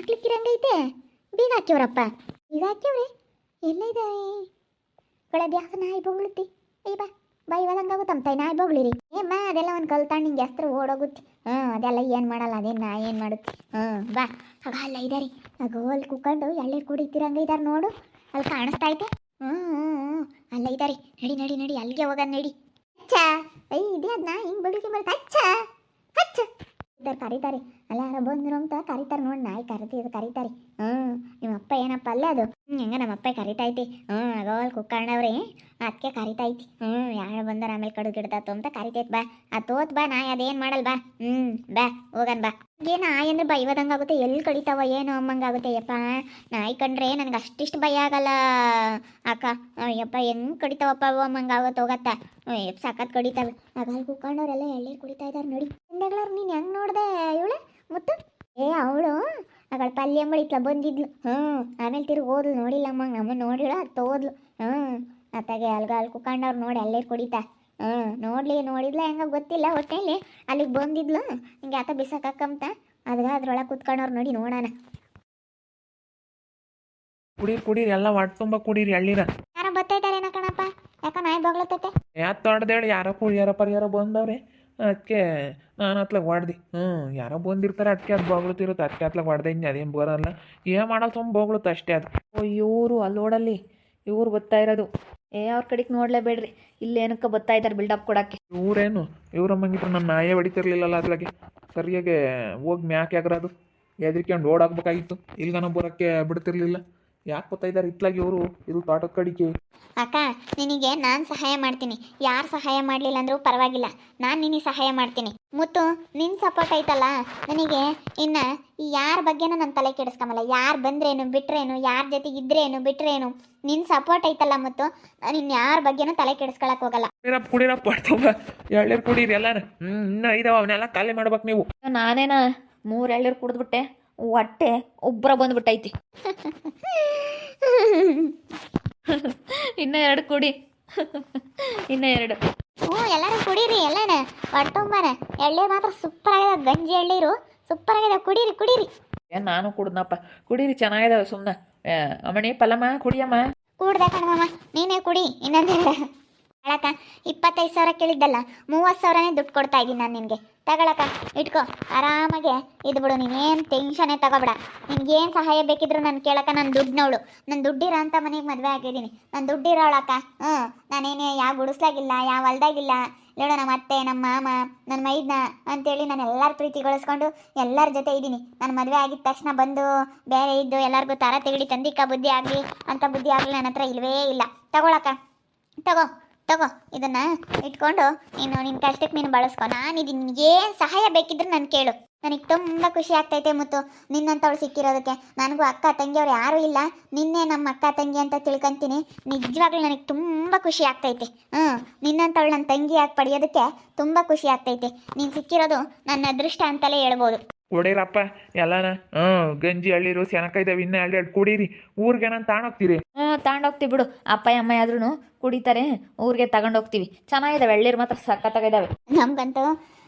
ಹಾಕ್ಲಿಕ್ಕಿರಂಗೈತೆ. ಬೀಗ ಹಾಕ್ಯವ್ರಪ್ಪ, ಬೀಗ ಹಾಕ್ಯವ್ರೆ. ಎಲ್ಲ ಇದೆ ಕಳೆದ ಯಾಕೆ ನಾಯಿ ಬೊಗಳುತ್ತಿ. ಏ ಬಾ ಇವಾಗಂಗಾಗುತ್ತಂತಾಯಿ ನಾಯಿ ಬೊಗಳಿರಿ. ಏಮ್ಮ ಅದೆಲ್ಲ ಒಂದು ಕಲ್ತಾಣ ನಿಂಗೆ ಹೆಸ್ರು ಓಡೋಗುತ್ತೆ. ಅದೆಲ್ಲ ಏನು ಮಾಡಲ್ಲ, ಅದೇನು ನಾ ಏನು ಮಾಡುತ್ತೆ. ಬಾ ಆಗ ಅಲ್ಲ ಇದಾರಿ, ಆಗ ಅಲ್ಲಿ ಕುತ್ಕೊಂಡು ಎಳ್ನೀರು ಕುಡಿತಿರಂಗ ಇದಾರೆ ನೋಡು, ಅಲ್ಲಿ ಕಾಣಿಸ್ತಾ ಐತೆ. ಅಲ್ಲ ಇದಾರಿ, ನಡಿ ನಡಿ ನಡಿ ಅಲ್ಲಿಗೆ ಹೋಗೋಣ ನಡಿ. ಅಚ್ಚ ಇದೇ ಅದನ್ನ ಹಿಂಗೆ ಬಗ್ಲಿಕ್ಕೆ ಬರುತ್ತೆ. ಅಚ್ಚ ಅಚ್ಚ ಇದ್ದಾರೆ ಕರೀತಾರೆ. ಅಲ್ಲ ಯಾರೋ ಬಂದ್ರು ಅಂತ ಕರೀತಾರೆ ನೋಡಿ, ನಾಯಿ ಕರೀತಾರೆ. ನಿಮ್ಮ ಅಪ್ಪ ಏನಪ್ಪ ಅಲ್ಲೇ ಅದು ಹೆಂಗ ನಮ್ಮ ಅಪ್ಪ ಕರಿತೈತಿ. ಆಗೋಲ್ ಕುಕ್ಕಣ್ಣವ್ರಿ ಅದಕ್ಕೆ ಕರಿತೈತಿ. ಯಾರು ಬಂದಾರ ಆಮೇಲೆ ಕಡು ಗಿಡ್ದಾತು ಅಂತ ಕರಿತೈತಿ. ಬಾ ತೋತ್ ಬಾ ನಾಯಿ ಅದೇನು ಮಾಡಲ್. ಬಾ ಬಾ ಹೋಗನ್ ಬಾ. ಏನು ನಾಯಿ ಅಂದ್ರೆ ಭಯ ಆಗುತ್ತೆ, ಎಲ್ಲಿ ಕಡಿತಾವ ಏನೋ ಅಮ್ಮಂಗಾಗುತ್ತೆ. ಯಪ್ಪ ನಾಯಿ ಕಂಡ್ರೆ ನನಗೆ ಅಷ್ಟಿಷ್ಟು ಭಯ ಆಗಲ್ಲ ಅಕ್ಕ. ಯಪ್ಪ ಹೆಂಗೆ ಕಡಿತಾವಪ್ಪ ಅವು ಅಮ್ಮಂಗಾಗುತ್ತೆ. ಹೋಗತ್ತ ಸಖತ್ ಕಡಿತಾವೆ. ಆಗ ಕುಕ್ಕಣ್ಣವ್ರೆಲ್ಲ ಎಳ್ಳೀರು ಕುಡಿತಾ ಇದ್ದಾರೆ ನೋಡಿ. ಹಿಂದೆಗಳವ್ರು ನೀನು ಹೆಂಗೆ ನೋಡಿದೆ ಇವಳು ಮುತ್ತು? ಅವಳು ಅವಳ ಪಲ್ಯ ಮಾಡಿತ್ಲ ಬಂದಿದ್ಲು. ಆಮೇಲೆ ತಿರುಗಿ ಹೋದ್ಲು, ನೋಡಿಲ್ಲ ಅಮ್ಮ ನಮ್ಮ ನೋಡಿಳ ಅದು ಹೋದ್ಲು. ಅತ್ತಾಗೆ ಅಲ್ಲಿ ಕುಕ್ಕಣ್ಣವ್ರು ನೋಡಿ ಅಲ್ಲೇರು ಕುಡಿತಾ. ನೋಡಿದ್ಲ ಹೆಂಗ ಗೊತ್ತಿಲ್ಲ, ಹೊಟ್ಟೆಯಲ್ಲಿ ಅಲ್ಲಿಗೆ ಬಂದಿದ್ಲು. ಹಿಂಗೆ ಆತ ಬಿಸಾಕಂತ ಅದ್ರೊಳಗೆ ಕುತ್ಕೊಂಡವ್ರು ನೋಡಿ ನೋಡೋಣ. ಕುಡೀರಿ ಎಲ್ಲ ಹೊಟ್ಟೆ ತುಂಬ ಕುಡೀರಿ ಎಳ್ಳೀರ. ಯಾರೋ ಬತ್ತೈತಾರೇನ ಕಣಪ್ಪ, ಯಾಕ ನಾಯಿ ಬಗ್ಲತ್ತೈತೆ. ಯಾಕೆ ತೊಡ್ದೇಳಿ ಯಾರೋ ಕುಡಿಯಾರ ಪರಿಯಾರ ಬಂದವ್ರೆ, ಅದಕ್ಕೆ ನಾನು ಹತ್ಲಾಗ ಹೊಡ್ದು. ಯಾರೋ ಬಂದಿರ್ತಾರೆ, ಅದಕ್ಕೆ ಅದು ಬೊಗಳುತ್ತಿರುತ್ತೆ, ಅದಕ್ಕೆ ಹತ್ಲಾಗ ಹೊಡೆದೆ. ಇನ್ನು ಅದೇನು ಬರೋಲ್ಲ, ಏನು ಮಾಡಲ್ಲ, ತುಂಬ ಬೊಗಳುತ್ತೆ ಅಷ್ಟೇ ಅದು. ಇವರು ಅಲ್ಲಿ ನೋಡಲ್ಲಿ ಇವ್ರು ಬರ್ತಾ ಇರೋದು. ಅವ್ರ ಕಡೆಗೆ ನೋಡಲೇಬೇಡ್ರಿ, ಇಲ್ಲೇನಕ್ಕೆ ಬರ್ತಾ ಇದ್ದಾರೆ ಬಿಲ್ಡಪ್ ಕೊಡೋಕ್ಕೆ. ಇವ್ರಮ್ಮಂಗಿದ್ರು ನನ್ನ ನಾಯೇ ಹೊಡಿತಿರ್ಲಿಲ್ಲಲ್ಲ ಅದ್ಲಾಗೆ. ಸರಿಯಾಗೆ ಹೋಗಿ ಮ್ಯಾಕೆ ಆಗ್ರದು ಎದ್ರಿಕೊಂಡು ಓಡಾಕ್ಬೇಕಾಗಿತ್ತು. ಇಲ್ಗನ ಬರೋಕ್ಕೆ ಬಿಡ್ತಿರ್ಲಿಲ್ಲ. ಯಾಕೆ ಬರ್ತಾ ಇದ್ದಾರೆ ಇತ್ಲಾಗಿ ಇವರು? ಇದು ತೋಟದ ಕಡಿಕೆ. ಅಕ್ಕ ನಿನಗೆ ನಾನು ಸಹಾಯ ಮಾಡ್ತೀನಿ, ಯಾರು ಸಹಾಯ ಮಾಡಲಿಲ್ಲ ಅಂದರೂ ಪರವಾಗಿಲ್ಲ, ನಾನು ನಿನಗೆ ಸಹಾಯ ಮಾಡ್ತೀನಿ. ಮುತ್ತು ನಿನ್ನ ಸಪೋರ್ಟ್ ಐತಲ್ಲ ನನಗೆ, ಇನ್ನು ಯಾರ ಬಗ್ಗೆನೂ ನನ್ನ ತಲೆ ಕೆಡಿಸ್ಕೊಂಬಲ್ಲ. ಯಾರು ಬಂದ್ರೇನು ಬಿಟ್ರೇನು, ಯಾರ ಜೊತೆಗೆ ಇದ್ರೇನು ಬಿಟ್ರೇನು, ನಿನ್ನ ಸಪೋರ್ಟ್ ಐತಲ್ಲ ಮುತ್ತು, ನಾನು ಇನ್ನು ಯಾರ ಬಗ್ಗೆನೂ ತಲೆ ಕೆಡಿಸ್ಕೊಳಕ್ಕೆ ಹೋಗಲ್ಲ. ಕುಡೀರಪ್ಪ ಎಳ್ಳೀರು ಕುಡೀರಿ ಎಲ್ಲಾರು. ಇನ್ನೂ ಇದಾವ, ಅವನ್ನೆಲ್ಲ ಖಾಲಿ ಮಾಡ್ಬೇಕು ನೀವು. ನಾನೇನ 3 ಎಳ್ಳೀರು ಕುಡಿದ್ಬಿಟ್ಟೆ, ಹೊಟ್ಟೆ ಉಬ್ಬರ ಬಂದ್ಬಿಟ್ಟೈತಿ. ಇನ್ನೂ 2 ಕುಡಿ, ಇನ್ನೂ 2. ಎಲ್ಲರೂ ಕುಡೀರಿ, ಎಲ್ಲನ ಹೊಟ್ಟೊಂಬನ. ಎಳ್ಳೀರು ಮಾತ್ರ ಸೂಪರ್ ಆಗಿದೆ, ಗಂಜಿ ಎಳ್ಳೀರು ಸೂಪರ್ ಆಗಿದೆ. ಕುಡೀರಿ. ನಾನು ಕುಡ್ದನಪ್ಪ, ಕುಡೀರಿ ಚೆನ್ನಾಗಿದಾವೆ. ಸುಮ್ಮನೆ ಅಮ್ಮಣಿ ಪಲ್ಲಮ್ಮ ಕುಡಿಯಮ್ಮ. ಕೂಡ್ದೆ ಕಣಮ್ಮ, ನೀನೇ ಕುಡಿ. ಇನ್ನೊಂದಿಲ್ಲ ಅಳಕ, 25,000 ಕೇಳಿದ್ದಲ್ಲ, 30,000ನೇ ದುಡ್ಡು ಕೊಡ್ತಾ ಇದ್ದೀನಿ ನಾನು ನಿನಗೆ. ತಗೊಳಕ ಇಟ್ಕೋ, ಆರಾಮಾಗೆ ಇದು ಬಿಡು, ನೀನೇನು ಟೆನ್ಷನ್ನೇ ತಗೋಬೇಡ. ನಿನ್ಗೇನು ಸಹಾಯ ಬೇಕಿದ್ರು ನಾನು ಕೇಳಕ್ಕ, ನಾನು ದುಡ್ಡಿನವಳು. ನಾನು ದುಡ್ಡಿರೋ ಅಂಥ ಮನೆಗೆ ಮದುವೆ ಆಗಿದ್ದೀನಿ, ನಾನು ದುಡ್ಡಿರೋಳಕ್ಕ. ನಾನೇನೇ ಯಾವ ಗುಡಿಸ್ಲಾಗಿಲ್ಲ, ಯಾವ ಹೊಲ್ದಾಗಿಲ್ಲ. ನೋಡು ನಮ್ಮ ಅತ್ತೆ, ನಮ್ಮ ಮಾಮ, ನನ್ನ ಮೈದ್ನ ಅಂತೇಳಿ ನಾನು ಎಲ್ಲರ ಪ್ರೀತಿಗೊಳಿಸ್ಕೊಂಡು ಎಲ್ಲರ ಜೊತೆ ಇದ್ದೀನಿ. ನಾನು ಮದುವೆ ಆಗಿದ ತಕ್ಷಣ ಬಂದು ಬೇರೆ ಇದ್ದು ಎಲ್ಲರಿಗೂ ತರ ತೆಗಡಿ ತಂದಿಕ್ಕ ಬುದ್ಧಿ ಆಗಲಿ ಅಂತ ಬುದ್ಧಿ ಆಗಲಿ ನನ್ನ ಹತ್ರ ಇಲ್ಲವೇ ಇಲ್ಲ. ತಗೊಳಕ್ಕ, ತಗೋ ಇದನ್ನು ಇಟ್ಕೊಂಡು ನೀನು ನಿನ್ನ ಕಷ್ಟಕ್ಕೆ ನೀನು ಬಳಸ್ಕೊ. ನಾನು ಇದು ನಿನಗೇನು ಸಹಾಯ ಬೇಕಿದ್ರು ನಾನು ಕೇಳು. ನನಗೆ ತುಂಬ ಖುಷಿ ಆಗ್ತೈತೆ ಮುತ್ತು, ನಿನ್ನಂಥವಳು ಸಿಕ್ಕಿರೋದಕ್ಕೆ. ನನಗೂ ಅಕ್ಕ ತಂಗಿಯವ್ರು ಯಾರೂ ಇಲ್ಲ, ನಿನ್ನೆ ನಮ್ಮ ಅಕ್ಕ ತಂಗಿ ಅಂತ ತಿಳ್ಕೊಂತೀನಿ. ನಿಜವಾಗ್ಲೂ ನನಗೆ ತುಂಬ ಖುಷಿ ಆಗ್ತೈತೆ. ನಿನ್ನಂಥವಳು ನನ್ನ ತಂಗಿಯಾಗಿ ಪಡೆಯೋದಕ್ಕೆ ತುಂಬ ಖುಷಿ ಆಗ್ತೈತೆ. ನೀನು ಸಿಕ್ಕಿರೋದು ನನ್ನ ಅದೃಷ್ಟ ಅಂತಲೇ ಹೇಳ್ಬೋದು. ಕೊಡೀರಪ್ಪ ಎಲ್ಲಾನ. ಗಂಜಿ ಎಳ್ಳೀರು ಸೆನಕ ಇದಾವೆ, ಇನ್ನೂ 2 ಕುಡೀರಿ. ಊರಿಗೆ ನಾನು ತಗೊಂಡೋಗ್ತೀರಿ. ತಗೊಂಡೋಗ್ತೀವಿ ಬಿಡು, ಅಪ್ಪ ಅಮ್ಮ ಆದ್ರೂ ಕುಡಿತಾರೆ, ಊರಿಗೆ ತಗೊಂಡೋಗ್ತೀವಿ. ಚೆನ್ನಾಗಿದ್ದಾವೆ ಎಳ್ಳೀರು ಮಾತ್ರ, ಸಖತ್ತಾಗಿದ್ದಾವೆ. ನಮ್ಗಂತೂ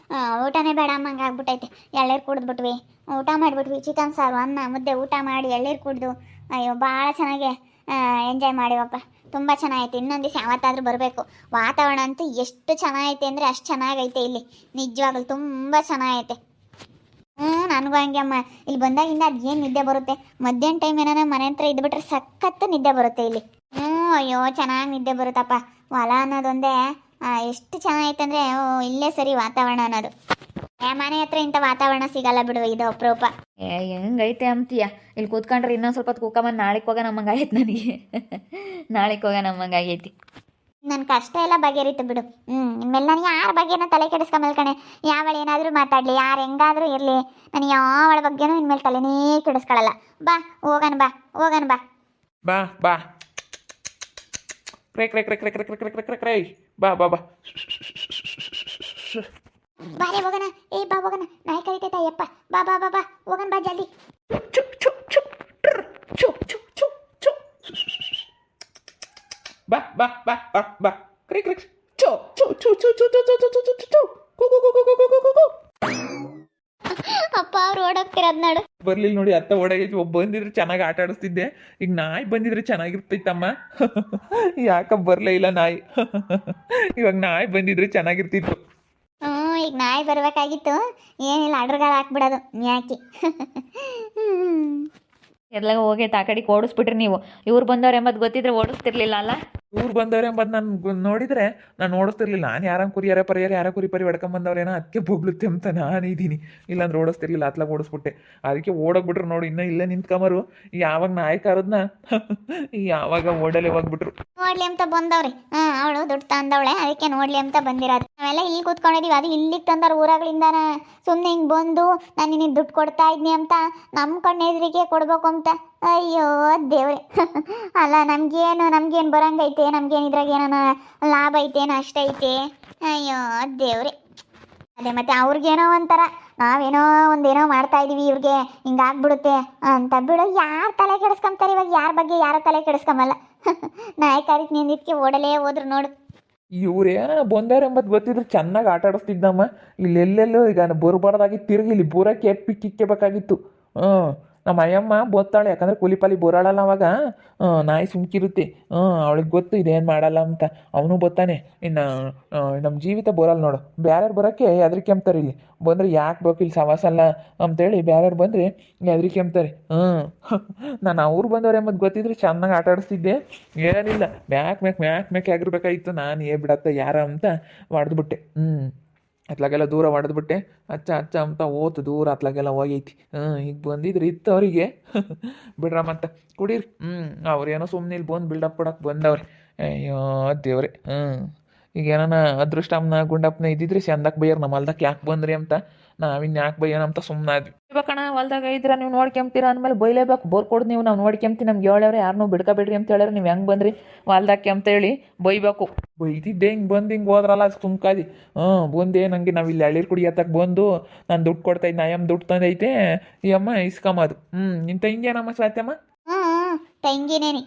ಊಟನೇ ಬೇಡ ಅಮ್ಮಂಗೆ ಆಗ್ಬಿಟ್ಟೈತೆ. ಎಳ್ಳೀರು ಕುಡಿದ್ಬಿಟ್ವಿ, ಊಟ ಮಾಡಿಬಿಟ್ವಿ. ಚಿಕನ್ ಸಾರು ಅನ್ನ ಮುದ್ದೆ ಊಟ ಮಾಡಿ ಎಳ್ಳೀರು ಕುಡಿದು ಅಯ್ಯೋ ಭಾಳ ಚೆನ್ನಾಗಿ ಎಂಜಾಯ್ ಮಾಡಿವಪ್ಪ. ತುಂಬ ಚೆನ್ನಾಗೈತೆ. ಇನ್ನೊಂದು ದಿವಸ ಯಾವತ್ತಾದರೂ ಬರಬೇಕು. ವಾತಾವರಣ ಅಂತೂ ಎಷ್ಟು ಚೆನ್ನಾಗೈತೆ ಅಂದರೆ ಅಷ್ಟು ಚೆನ್ನಾಗೈತೆ ಇಲ್ಲಿ, ನಿಜವಾಗ್ಲೂ ತುಂಬ ಚೆನ್ನಾಗೈತೆ. ನನಗೂ ಹಂಗೆ ಅಮ್ಮ, ಇಲ್ಲಿ ಬಂದಾಗಿಂದ ಅದು ಏನು ನಿದ್ದೆ ಬರುತ್ತೆ. ಮಧ್ಯಾಹ್ನ ಟೈಮ್ ಏನಾರ ಮನೆ ಹತ್ರ ಇದ್ಬಿಟ್ರೆ ಸಖತ್ತು ನಿದ್ದೆ ಬರುತ್ತೆ ಇಲ್ಲಿ. ಅಯ್ಯೋ ಚೆನ್ನಾಗಿ ನಿದ್ದೆ ಬರುತ್ತಪ್ಪ. ಹೊಲ ಅನ್ನೋದೊಂದೇ ಎಷ್ಟು ಚೆನ್ನಾಗೈತೆ ಅಂದರೆ ಇಲ್ಲೇ ಸರಿ ವಾತಾವರಣ ಅನ್ನೋದು. ಮನೆ ಹತ್ರ ಇಂಥ ವಾತಾವರಣ ಸಿಗಲ್ಲ ಬಿಡು, ಇದು ಅಪರೂಪ. ಹೆಂಗೈತೆ ಅಂತೀಯ, ಇಲ್ಲಿ ಕೂತ್ಕೊಂಡ್ರೆ ಇನ್ನೊಂದು ಸ್ವಲ್ಪ ಹೊತ್ತು ಕೂಕೊಂಬಂದು ನಾಳೆಗೆ ಹೋಗ ನಮ್ಮಂಗಾಗೈತೆ ನನಗೆ. ನಾಳೆಗೆ ಹೋಗ ನಮ್ಮಂಗಾಗೈತಿ. ನನ್ನ ಕಷ್ಟ ಎಲ್ಲ ಬಗೆಹರಿತು ಬಿಡು. ಇನ್ಮೇಲೆ ನಾನು ಯಾರ ಬಗ್ಗೆನೂ ತಲೆ ಕೆಡಿಸ್ಕೊಂಬಲ್ ಕಣೆ. ಯಾವಳು ಏನಾದರೂ ಮಾತಾಡಲಿ, ಯಾರು ಹೆಂಗಾದರೂ ಇರಲಿ, ನಾನು ಯಾವಳ ಬಗ್ಗೆನೂ ಇನ್ಮೇಲೆ ತಲೆನೇ ಕೆಡಿಸ್ಕೊಳ್ಳಲ್ಲ. ಬಾ ಹೋಗೋಣ ಬಾ. ಬಾ CRY CRY CRY CRY CRY CRY CRY CRY CRY ಬಾ ಬಾರೆ ಹೋಗೋಣ. ಬಾ ಹೋಗೋಣ, ನಾಯಿ ಕರಿತೈತ. ಯಪ್ಪ ಬಾ ಹೋಗೋಣ, ಬಾ ಜಲ್ದಿ. ಬಾ ಕ್ರೈ ಕ್ರೈ ಚೋ ಚೋ ಚೋ ಚೋ ಚೋ ಚೋ ಚೋ ಚೋ ಚೋ ಚೋ ಕೋ ಕೋ ಕೋ ಕೋ ಕೋ ಕೋ ಕೋ. ಅಪ್ಪ ಅವ್ರು ಓಡೋಗ್ತಿರೋದು ನೋಡು. ಬರ್ಲಿಲ್ಲ ನೋಡಿ ಅತ್ತ ಓಡಾಗೈತಿ. ಒಬ್ಬ ಬಂದಿದ್ರೆ ಚೆನ್ನಾಗಿ ಆಟ ಆಡಿಸ್ತಿದ್ದೆ. ಈಗ ನಾಯಿ ಬಂದಿದ್ರೆ ಚೆನ್ನಾಗಿರ್ತೈತಮ್ಮ. ಯಾಕ ಬರಲೇ ಇಲ್ಲ ನಾಯಿ. ಇವಾಗ ನಾಯಿ ಬಂದಿದ್ರೆ ಚೆನ್ನಾಗಿರ್ತಿತ್ತು. ಈಗ ನಾಯಿ ಬರಬೇಕಾಗಿತ್ತು. ಏನಿಲ್ಲ, ಅಡ್ರಗಾಲ ಹಾಕ್ಬಿಡೋದು ಯಾಕೆ. ಎಲ್ಲ ಹೋಗೈತೆ ಆ ಕಡೆಗೆ ಓಡಿಸ್ಬಿಟ್ರಿ ನೀವು. ಇವ್ರು ಬಂದವ್ರು ಎಂಬತ್ತು ಗೊತ್ತಿದ್ರೆ ಓಡಿಸ್ತಿರ್ಲಿಲ್ಲ ಅಲ್ಲ. ಇವ್ರು ಬಂದವ್ರೆ ಎಂಬತ್ತು ನಾನು ನೋಡಿದ್ರೆ ನಾನು ಓಡಿಸ್ತಿರ್ಲಿಲ್ಲ. ನಾನು ಯಾರಂಗೆ ಕುರಿಯಾರ ಪರಿಯಾರ ಯಾರ ಕುರಿ ಪರಿ ಹೊಡ್ಕೊಂಬಂದವ್ರೇನೋ ಅದಕ್ಕೆ ಬೊಗ್ಳುತ್ತೆ ಅಂತ ನಾನು ಇದ್ದೀನಿ. ಇಲ್ಲಾಂದ್ರೆ ಓಡಿಸ್ತಿರ್ಲಿಲ್ಲ, ಅತ್ಲಾಗ ಓಡಿಸ್ಬಿಟ್ಟೆ. ಅದಕ್ಕೆ ಓಡೋಗ್ಬಿಟ್ರು ನೋಡಿ. ಇನ್ನೂ ಇಲ್ಲೇ ನಿಂತ್ಕೊಂಬರು. ಯಾವಾಗ ನಾಯಿ ಕಾರದ್ನ ಯಾವಾಗ ಓಡಲೆ ಹೋಗ್ಬಿಟ್ರು. ನೋಡ್ಲಿ ಅಂತ ಬಂದವ್ರಿ. ಅವಳು ದುಡ್ಡು ತಂದವಳೆ, ಅದಕ್ಕೆ ನೋಡ್ಲಿ ಅಂತ ಬಂದಿರೋದು. ನಾವೆಲ್ಲ ಇಲ್ಲಿ ಕೂತ್ಕೊಂಡಿದೀವಿ, ಅದು ಇಲ್ಲಿಗೆ ತಂದವ್ರು ಊರಾಗಳಿಂದಾನ. ಸುಮ್ಮನೆ ಹಿಂಗೆ ಬಂದು ನಾನು ನಿನಗೆ ದುಡ್ಡು ಕೊಡ್ತಾ ಇದ್ನಿ ಅಂತ ನಮ್ಮ ಕಣ್ಣೆದ್ರಿಗೆ ಕೊಡ್ಬೇಕು ಅಂತ. ಅಯ್ಯೋ ದೇವ್ರೆ. ಅಲ್ಲ ನಮ್ಗೇನು ಬರಂಗೈತೆ, ನಮ್ಗೇನು ಇದ್ರಾಗ ಏನಾನ ಲಾಭ ಐತೆ, ನಷ್ಟ ಐತೆ. ಅಯ್ಯೋ ದೇವ್ರೆ. ಅದೇ ಮತ್ತೆ ಅವ್ರಿಗೇನೋ ಒಂಥರ ನಾವೇನೋ ಒಂದೇನೋ ಮಾಡ್ತಾ ಇದೀವಿ, ಇವ್ರಿಗೆ ಹಿಂಗಾಗ್ಬಿಡುತ್ತೆ ಅಂತ. ಬಿಡು, ಯಾರು ತಲೆ ಕೆಡಿಸ್ಕೊಂತಾರೆ ಇವಾಗ? ಯಾರ ಬಗ್ಗೆ ಯಾರು ತಲೆ ಕೆಡಿಸ್ಕೊಂಬಲ್ಲ. ನಾಯಕಾರಿಕ್ ನಿಂದಿದ್ಕೆ ಓಡಲೇ ಹೋದ್ರು ನೋಡು. ಇವ್ರೇನ ಬಂದಾರ ಎಂಬತ್ತು ಗೊತ್ತಿದ್ರೆ ಚೆನ್ನಾಗಿ ಆಟ ಆಡಿಸ್ತಿದ್ದಮ್ಮ. ಇಲ್ಲೆಲ್ಲೆಲ್ಲೋ ಈಗ ಬರಬಾರ್ದಾಗಿ ತಿರುಗಿ ಇಲ್ಲಿ ಬೂರಕ್ಕೆ ಕಿಕ್ಕಬೇಕಾಗಿತ್ತು. ನಮ್ಮ ಅಯ್ಯಮ್ಮ ಬೋತ್ತಾಳೆ, ಯಾಕಂದ್ರೆ ಕೂಲಿಪಾಲಿ ಬೋರಾಳಲ್ಲ ಅವಾಗ. ನಾಯಿ ಸುಮ್ಕಿರುತ್ತೆ. ಅವಳಿಗೆ ಗೊತ್ತು ಇದೇನು ಮಾಡಲ್ಲ ಅಂತ. ಅವನು ಬತ್ತಾನೆ. ಇನ್ನು ನಮ್ಮ ಜೀವಿತ ಬರಲ್ಲ ನೋಡು. ಬ್ಯಾರ್ಯಾರು ಬರೋಕ್ಕೆ ಹೆದರಿಕೆ ಅಂಬ್ತಾರೆ. ಇಲ್ಲಿ ಬಂದರೆ ಯಾಕೆ ಬೇಕು ಇಲ್ಲಿ ಸವಾಸ ಅಲ್ಲ ಅಂತೇಳಿ ಬ್ಯಾರ್ಯಾರು ಬಂದರೆ ಹೆದರಿಕೆ ಅಂಬ್ತಾರೆ. ನಾನು ಅವ್ರು ಬಂದವ್ರು ಎಂಬುದು ಗೊತ್ತಿದ್ರೆ ಚೆನ್ನಾಗಿ ಆಟ ಆಡಿಸ್ತಿದ್ದೆ. ಏನಿಲ್ಲ, ಮ್ಯಾಕ್ ಆಗಿರ್ಬೇಕಾಗಿತ್ತು. ನಾನು ಬಿಡತ್ತ ಯಾರ ಅಂತ ಹೊಡೆದ್ಬಿಟ್ಟೆ. ಅತ್ಲಾಗೆಲ್ಲ ದೂರ ಹೊಡೆದ್ಬಿಟ್ಟೆ. ಅಚ್ಚ ಅಂತ ಓತು ದೂರ ಅತ್ಲಾಗೆಲ್ಲ ಹೋಗೈತಿ. ಈಗ ಬಂದಿದ್ರೆ ಇತ್ತು ಅವರಿಗೆ. ಬಿಡ್ರಮ್ಮಂತ ಕುಡೀರಿ. ಅವ್ರೇನೋ ಸುಮ್ಮನೆ ಇಲ್ಲಿ ಬಂದು ಬಿಲ್ಡಪ್ ಕೊಡಕ್ಕೆ ಬಂದವ್ರೆ. ಅಯ್ಯೋ ದೇವ್ರೆ. ಈಗ ಏನಾನ ಅದೃಷ್ಟಮ್ಮನ ಗುಂಡಪ್ಪನ ಇದ್ದಿದ್ರೆ ಚಂದಕ್ಕೆ ಬೈಯರ್. ನಮ್ಮ ಹೊಲ್ದಕ್ಕೆ ಯಾಕೆ ಬಂದ್ರಿ ಅಂತ. ನಾವಿನ್ನು ಯಾಕೆ ಬೈಯೋಣ ಅಂತ ಸುಮ್ಮನೆ ಆದ್ವಿ. ಇವಾಗಣ ಹೊಲ್ದಾಗ ಇದ್ರೆ ನೀವು ನೋಡ್ಕೊಂತೀರ ಅಂದಮೇಲೆ ಬೈಲೇಬೇಕು. ಬೋರ್ ಕೊಡು ನೀವು, ನಾವು ನೋಡ್ಕೊಂತೀವಿ. ನಮ್ಗೆ ಹೇಳವ್ರೆ ಯಾರನ್ನೂ ಬಿಡ್ಕೊಬೇಡ್ರಿ ಅಂತ ಹೇಳ್ಯಾರ. ನೀವು ಹೆಂಗೆ ಬಂದ್ರಿ ಹೊಲ್ದಕ್ಕೆ ಅಂತೇಳಿ ಬೈಬೇಕು. ಬೈತಿದ್ದೆ. ಹಿಂಗೆ ಬಂದು ಹಿಂಗೆ ಹೋದ್ರಲ್ಲ ಸುಮ್ಕಾದಿ. ಬಂದೆ ನನಗೆ ನಾವು ಇಲ್ಲಿ ಎಳ್ಳೀರು ಕುಡಿಯತ್ತಕ್ಕೆ ಬಂದು ನಾನು ದುಡ್ಡು ಕೊಡ್ತಾಯಿದ್ದೆ. ಅಯ್ಯಮ್ಮ ದುಡ್ಡು ತಂದೈತೆ, ಈ ಅಮ್ಮ ಇಸ್ಕೊಂಬದು. ನಿನ್ನ ತಂಗಿಯೇನಮ್ಮ ಸ್ವಾತ್ಯಮ್ಮ? ತಂಗಿನೇನಿ.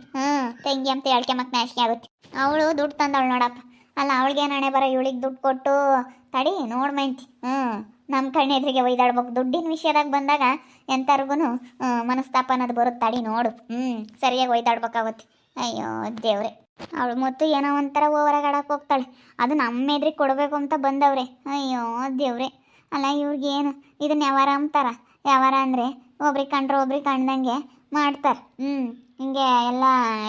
ತಂಗಿ ಅಂತ ಹೇಳ್ಕೊಂಬಕ್ ನಾಚಿಕೆ ಆಗುತ್ತೆ. ಅವಳು ದುಡ್ಡು ತಂದವಳು ನೋಡಪ್ಪ. ಅಲ್ಲ, ಅವಳಿಗೆ ನಾಣೆ ಬರೋ ಇವಳಿಗೆ ದುಡ್ಡು ಕೊಟ್ಟು ತಡಿ ನೋಡ್ಮಂತಿ. ನಮ್ಮ ಕಣ್ಣೆದ್ರಿಗೆ ಒಯ್ದಾಡ್ಬೇಕು. ದುಡ್ಡಿನ ವಿಷಯದಾಗ ಬಂದಾಗ ಎಂಥರ್ಗು ಮನಸ್ತಾಪ ಅನ್ನೋದು ಬರುತ್ತೆ. ತಡಿ ನೋಡು. ಸರಿಯಾಗಿ ಒಯ್ದಾಡ್ಬೇಕಾಗುತ್ತೆ. ಅಯ್ಯೋ ದೇವ್ರೆ. ಅವಳು ಮತ್ತು ಏನೋ ಒಂಥರ ಓವರಾಗಾಡಕ್ಕೆ ಹೋಗ್ತಾಳೆ. ಅದು ನಮ್ಮ ಎದ್ರಿಗೆ ಕೊಡಬೇಕು ಅಂತ ಬಂದವ್ರೆ. ಅಯ್ಯೋ ದೇವ್ರೆ. ಅಲ್ಲ, ಇವ್ರಿಗೇನು ಇದನ್ನ ವ್ಯವಹಾರ ಅಂತಾರ? ವ್ಯವಹಾರ ಅಂದರೆ ಒಬ್ರಿಗೆ ಕಂಡ್ರೆ ಒಬ್ರಿಗೆ ಕಾಣ್ದಂಗೆ ಮಾಡ್ತಾರೆ. ಹಿಂಗೆ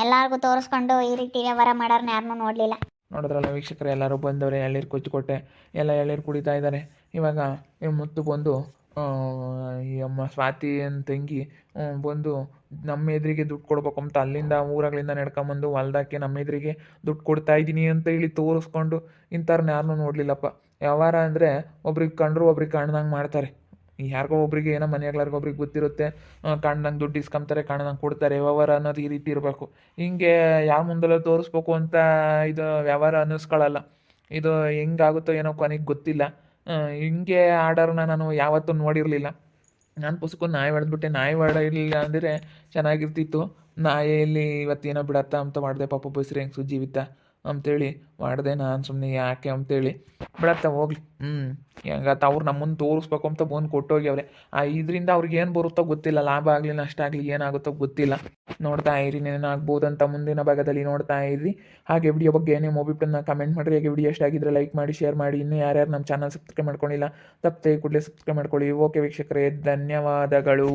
ಎಲ್ಲರಿಗೂ ತೋರಿಸ್ಕೊಂಡು ಈ ರೀತಿ ವ್ಯವಹಾರ ಮಾಡೋರ್ನ ಯಾರನ್ನೂ ನೋಡಲಿಲ್ಲ. ನೋಡಿದ್ರಲ್ಲ ವೀಕ್ಷಕರು, ಎಲ್ಲರೂ ಬಂದವ್ರೆ. ಎಳ್ಳೀರು ಕೊಟ್ಟೆ. ಎಲ್ಲ ಎಳ್ಳೀರು ಕುಡಿತಾ ಇದ್ದಾರೆ. ಇವಾಗ ಮುತ್ತು ಬಂದು ಈ ಅಮ್ಮ ಸ್ವಾತಿ ಅಂತ ತಂಗಿ ಬಂದು ನಮ್ಮ ಎದುರಿಗೆ ದುಡ್ಡು ಕೊಡ್ಬೇಕು ಅಂತ ಅಲ್ಲಿಂದ ಊರುಗಳಿಂದ ನಡ್ಕೊಂಬಂದು ಹೊಲ್ದಾಕೆ ನಮ್ಮ ಎದುರಿಗೆ ದುಡ್ಡು ಕೊಡ್ತಾ ಇದ್ದೀನಿ ಅಂತ ಹೇಳಿ ತೋರಿಸ್ಕೊಂಡು ಇಂಥವ್ರನ್ನ ಯಾರನ್ನೂ ನೋಡಲಿಲ್ಲಪ್ಪ. ವ್ಯವಹಾರ ಅಂದರೆ ಒಬ್ರಿಗೆ ಕಂಡ್ರು ಒಬ್ರಿಗೆ ಕಾಣ್ದಂಗೆ ಮಾಡ್ತಾರೆ. ಯಾರಿಗೋ ಒಬ್ರಿಗೆ ಏನೋ ಮನೆಯಾಗ್ಲಾರ್ಗೋ ಒಬ್ರಿಗೆ ಗೊತ್ತಿರುತ್ತೆ. ಕಾಣ್ದಂಗೆ ದುಡ್ಡು ಇಸ್ಕೊಂತಾರೆ, ಕಾಣ್ದಂಗೆ ಕೊಡ್ತಾರೆ. ವ್ಯವಹಾರ ಅನ್ನೋದು ಈ ರೀತಿ ಇರಬೇಕು. ಹಿಂಗೆ ಯಾರ ಮುಂದೆಲ್ಲ ತೋರಿಸ್ಬೇಕು ಅಂತ ಇದು ವ್ಯವಹಾರ ಅನ್ನಿಸ್ಕೊಳ್ಳಲ್ಲ. ಇದು ಹೆಂಗಾಗುತ್ತೋ ಏನೋ ಕೊನೆಗೆ ಗೊತ್ತಿಲ್ಲ. ಹಿಂಗೆ ಆರ್ಡರ್ನ ನಾನು ಯಾವತ್ತೂ ನೋಡಿರಲಿಲ್ಲ. ನಾನು ಪುಸ್ತಕ ನಾಯಿ ಹೊಡೆದ್ಬಿಟ್ಟೆ. ನಾಯಿ ಹೊಡೆಯಲಿಲ್ಲ ಅಂದರೆ ಚೆನ್ನಾಗಿರ್ತಿತ್ತು. ನಾಯಿಯಲ್ಲಿ ಇವತ್ತೇನೋ ಬಿಡತ್ತ ಅಂತ ಮಾಡಿದೆ. ಪಾಪ ಬಸ್ರಿ ಹೆಂಗೆ ಜೀವಿತ ಅಂತೇಳಿ ಮಾಡಿದೆ. ನಾನು ಸುಮ್ಮನೆ ಯಾಕೆ ಅಂತೇಳಿ ಬಿಡತ್ತ ಹೋಗ್ಲಿ. ಹೆಂಗತ್ತ ಅವ್ರು ನಮ್ಮನ್ನು ತೋರಿಸ್ಬೇಕು ಅಂತ ಬಂದು ಕೊಟ್ಟೋಗ್ಯವ್ರೆ. ಇದರಿಂದ ಅವ್ರಿಗೆ ಏನು ಬರುತ್ತೋ ಗೊತ್ತಿಲ್ಲ. ಲಾಭ ಆಗಲಿ ನಷ್ಟ ಆಗಲಿ ಏನಾಗುತ್ತೋ ಗೊತ್ತಿಲ್ಲ. ನೋಡ್ತಾ ಇರಿ, ಏನಾಗ್ಬೋದಂತ ಮುಂದಿನ ಭಾಗದಲ್ಲಿ ನೋಡ್ತಾ ಇರಿ. ಹಾಗೆ ವಿಡಿಯೋ ಬಗ್ಗೆ ಏನೇ ಮೊಬಿಟನ್ನ ಕಮೆಂಟ್ ಮಾಡಿರಿ. ಹಾಗೆ ವಿಡಿಯೋ ಇಷ್ಟ ಆಗಿದ್ರೆ ಲೈಕ್ ಮಾಡಿ, ಶೇರ್ ಮಾಡಿ. ಇನ್ನೂ ಯಾರ್ಯಾರು ನಮ್ಮ ಚಾನಲ್ ಸಬ್ಸ್ಕ್ರೈಬ್ ಮಾಡ್ಕೊಂಡಿಲ್ಲ ತಪ್ಪದೆ ಕೂಡಲೇ ಸಬ್ಸ್ಕ್ರೈಬ್ ಮಾಡ್ಕೊಳ್ಳಿ. ಓಕೆ ವೀಕ್ಷಕರೇ, ಧನ್ಯವಾದಗಳು.